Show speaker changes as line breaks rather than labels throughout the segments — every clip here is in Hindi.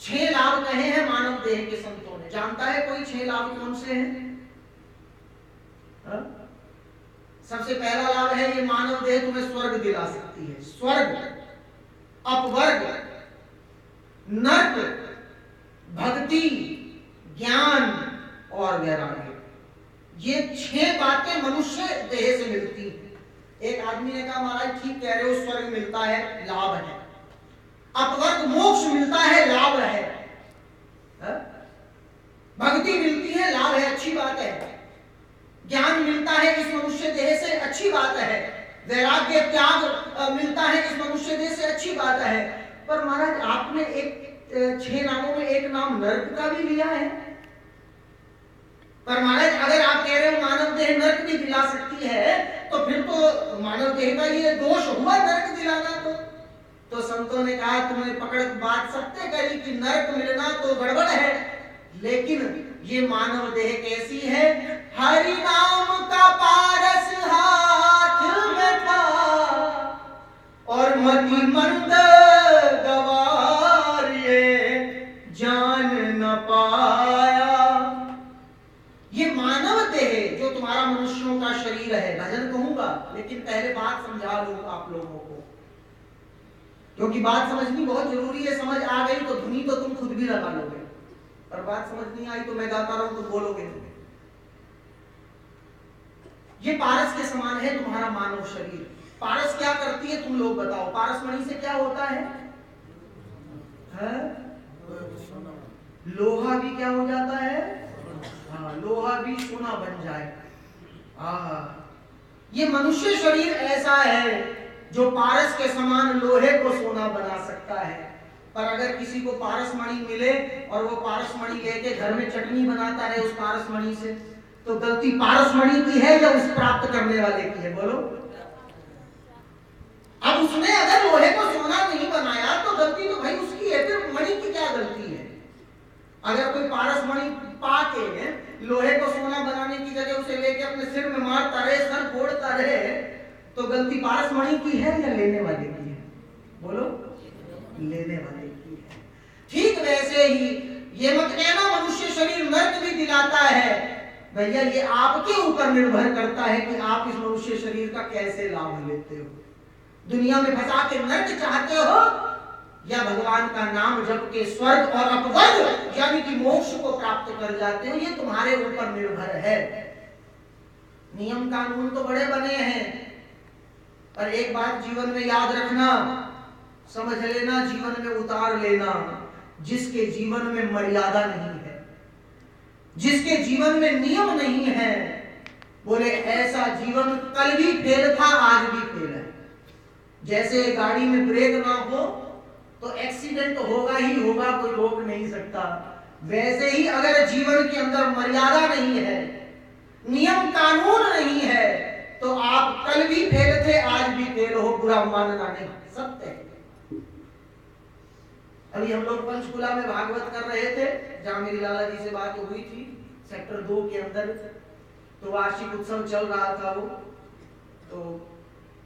6 लाभ कहे हैं मानव देह के संतों ने। जानता है कोई 6 लाभ कौन से हैं? सबसे पहला लाभ है, ये मानव देह तुम्हें स्वर्ग दिला सकती है। स्वर्ग, अपवर्ग, नर्क, भक्ति, ज्ञान और वैराग्य। ये 6 बातें मनुष्य देह से मिलती हैं। एक आदमी ने कहा महाराज ठीक कह रहे हो, स्वर्ग मिलता है, लाभ है। अपवर्ग मोक्ष मिलता है, लाभ है। भक्ति मिलती है, लाभ है, अच्छी बात है। ज्ञान मिलता है इस मनुष्य देह से, अच्छी बात है। वैराग्य त्याग मिलता है इस मनुष्य देह से, अच्छी बात है। पर महाराज आपने एक 6 नामों में एक नाम नर्क का भी लिया है। पर महाराज अगर आप कह रहे हो मानव देह नर्क भी दिला सकती है, तो फिर तो मानव देह का ये दोष हुआ नर्क दिलाना। तो संतों ने कहा तुमने पकड़ बात सत्य करी कि नर्क मिलना तो गड़बड़ है, लेकिन ये मानव देह कैसी है? हरि नाम का पारस हाथ में था और मति मंद गवार ये जान न पाया। ये मानव देह जो तुम्हारा मनुष्यों का शरीर है, भजन कहूंगा लेकिन पहले बात समझा लूं आप लोगों को, क्योंकि बात समझनी बहुत जरूरी है। समझ आ गई तो धुनी तो तुम खुद भी लगा लोगे, पर बात समझ नहीं आई तो मैं गाता रहूं तो बोलोगे नहीं। ये पारस के समान है तुम्हारा मानव शरीर। पारस क्या करती है तुम लोग बताओ? पारस मणि से क्या होता है? लोहा भी क्या हो जाता है? हाँ, लोहा भी सोना बन जाए। ये मनुष्य शरीर ऐसा है जो पारस के समान लोहे को सोना बना सकता है। पर अगर किसी को पारस मणि मिले और वो पारस मणि लेके घर में चटनी बनाता रहे उस पारस मणि से, तो गलती पारस मणि की है या उस प्राप्त करने वाले की है? बोलो। अब उसने अगर लोहे को सोना नहीं बनाया तो गलती तो भाई उसकी है, फिर मणि की क्या गलती है? अगर कोई पारस मणि पाके लोहे को सोना बनाने की जगह उसे लेके अपने सिर में मारता रहे, सर फोड़ता रहे, तो गलती पारस मणि की है या लेने वाले की है? बोलो। लेने वाले की है। ठीक वैसे ही ये मत कहना मनुष्य शरीर नर्क भी दिलाता है। भैया ये आपके ऊपर निर्भर करता है कि आप इस मनुष्य शरीर का कैसे लाभ लेते हो। दुनिया में फंसा के नर्क चाहते हो या भगवान का नाम जप के स्वर्ग और अपवर्ग यानी कि मोक्ष को प्राप्त कर जाते हो, ये तुम्हारे ऊपर निर्भर है। नियम कानून तो बड़े बने हैं, पर एक बात जीवन में याद रखना, समझ लेना, जीवन में उतार लेना, जिसके जीवन में मर्यादा नहीं है, जिसके जीवन में नियम नहीं है, बोले ऐसा जीवन कल भी फेल था, आज भी फेल है। जैसे गाड़ी में ब्रेक ना हो तो एक्सीडेंट होगा ही होगा, कोई रोक नहीं सकता। वैसे ही अगर जीवन के अंदर मर्यादा नहीं है, नियम कानून नहीं है, तो आप कल भी फेल थे, आज भी फेल हो, बुरा मानना नहीं, सत्य है। अभी हम लोग पंचकुला में भागवत कर रहे थे, जहां मेरी लाला जी से बात हुई थी, सेक्टर 2 के अंदर, तो वार्षिक उत्सव चल रहा था। वो तो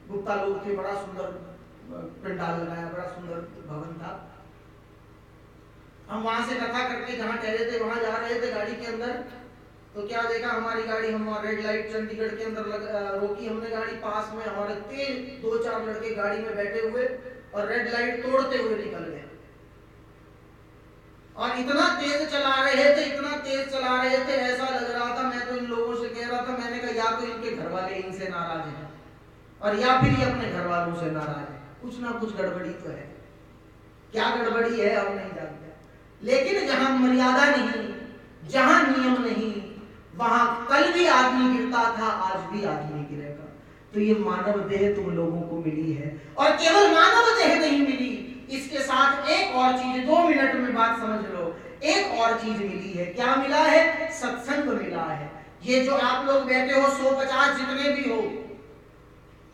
गुप्ता लोग थे, बड़ा सुंदर पंडाल लगाया, बड़ा सुंदर भवन था। हम वहां से कथा करके जहां ठहरे थे वहां जा रहे थे गाड़ी के अंदर, तो क्या देखा, हमारी गाड़ी, हम रेड लाइट चंडीगढ़ के अंदर रोकी हमने गाड़ी, पास में हमारे तेज 2-4 लड़के गाड़ी में बैठे हुए और रेड लाइट तोड़ते हुए निकल गए। और इतना तेज चला रहे थे, इतना तेज चला रहे थे, ऐसा लग रहा था, मैं तो इन लोगों से कह रहा था, मैंने कहा या तो इनके घर वाले इनसे नाराज हैं और या फिर ये अपने घर वालों से नाराज है, कुछ ना कुछ गड़बड़ी तो है। क्या गड़बड़ी है हम नहीं जानते, लेकिन जहां मर्यादा नहीं, जहां नियम नहीं, वहां कल भी आदमी गिरता था, आज भी आदमी गिरेगा। तो ये मानव देह तुम लोगों को मिली है, और केवल मानव देह नहीं मिली, इसके साथ एक और चीज, 2 मिनट में बात समझ लो, एक और चीज मिली है। क्या मिला है? सत्संग मिला है। ये जो आप लोग बैठे हो 150 जितने भी हो,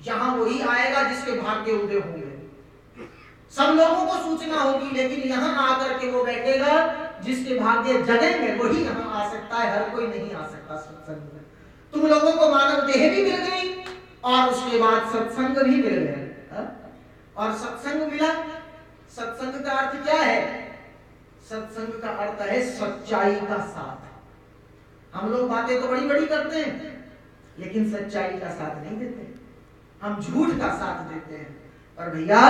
यहां वही आएगा जिसके भाग्य उदय होंगे। सब लोगों को सूचना होगी, लेकिन यहां आकर के वो बैठेगा जिसके भाग्य जगेंगे, वही यहां आ सकता है, हर कोई नहीं आ सकता सत्संग में। तुम लोगों को मानव देह भी मिल गई और उसके बाद सत्संग भी मिल गया। और सत्संग मिला, सत्संग का अर्थ क्या है? सत्संग का अर्थ है सच्चाई का साथ। हम लोग बातें तो बड़ी बड़ी करते हैं लेकिन सच्चाई का साथ नहीं देते, हम झूठ का साथ देते हैं। पर भैया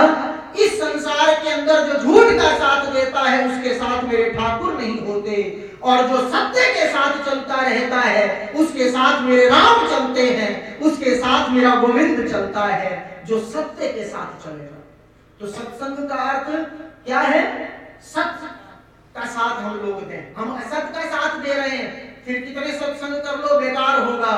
इस संसार के अंदर जो झूठ का साथ देता है उसके साथ मेरे ठाकुर नहीं होते, और जो सत्य के साथ चलता रहता है उसके साथ मेरे राम चलते हैं, उसके साथ मेरा गोविंद चलता है, जो सत्य के साथ चलेगा। तो सत्संग का अर्थ क्या है? सत्य का साथ हम लोग दें। हम असत्य का साथ दे रहे हैं, फिर कितने सत्संग कर लो बेकार होगा।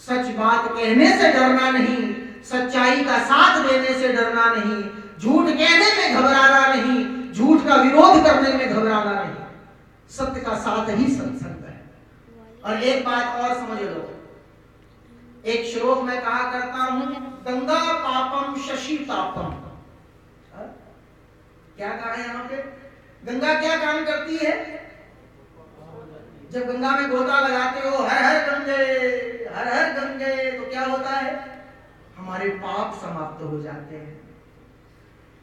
सच बात कहने से डरना नहीं, सच्चाई का साथ देने से डरना नहीं, झूठ कहने में घबराना नहीं, झूठ का विरोध करने में घबराना नहीं, सत्य का साथ ही सत्संग है। और एक बात और समझ लो, एक श्लोक में कहा करता हूं, गंगा पापम शशि तापम। क्या कहा है यहाँ पे? गंगा क्या काम करती है? जब गंगा में गोता लगाते हो हर हर गंगे हर हर गंगे, तो क्या होता है? हमारे पाप समाप्त हो जाते हैं।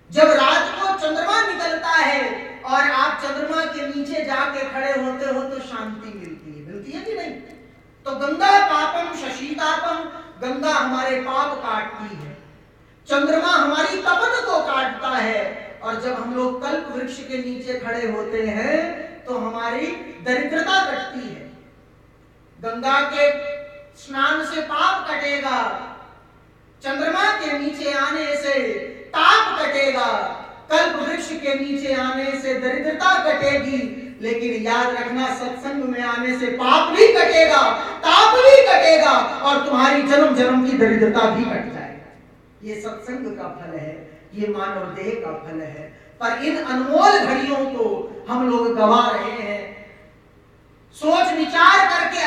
जब रात को चंद्रमा निकलता है और आप चंद्रमा के नीचे जाके खड़े होते हो तो शांति मिलती है कि नहीं? तो गंगा पापम शशि तापम, गंगा हमारे पाप काटती है, चंद्रमा हमारी तपन को काटता है, और जब हम लोग कल्प वृक्ष के नीचे खड़े होते हैं तो हमारी दरिद्रता कटती है। गंगा के स्नान से पाप कटेगा, चंद्रमा के नीचे आने से ताप कटेगा, कल्प वृक्ष के नीचे आने से दरिद्रता कटेगी, लेकिन याद रखना सत्संग में आने से पाप भी कटेगा, ताप भी कटेगा, और तुम्हारी जन्म जन्म की दरिद्रता भी कट जाएगा। ये सत्संग का फल है, ये मानव देह का फल है। पर इन अनमोल घड़ियों को हम लोग गवा रहे हैं। सोच विचार करके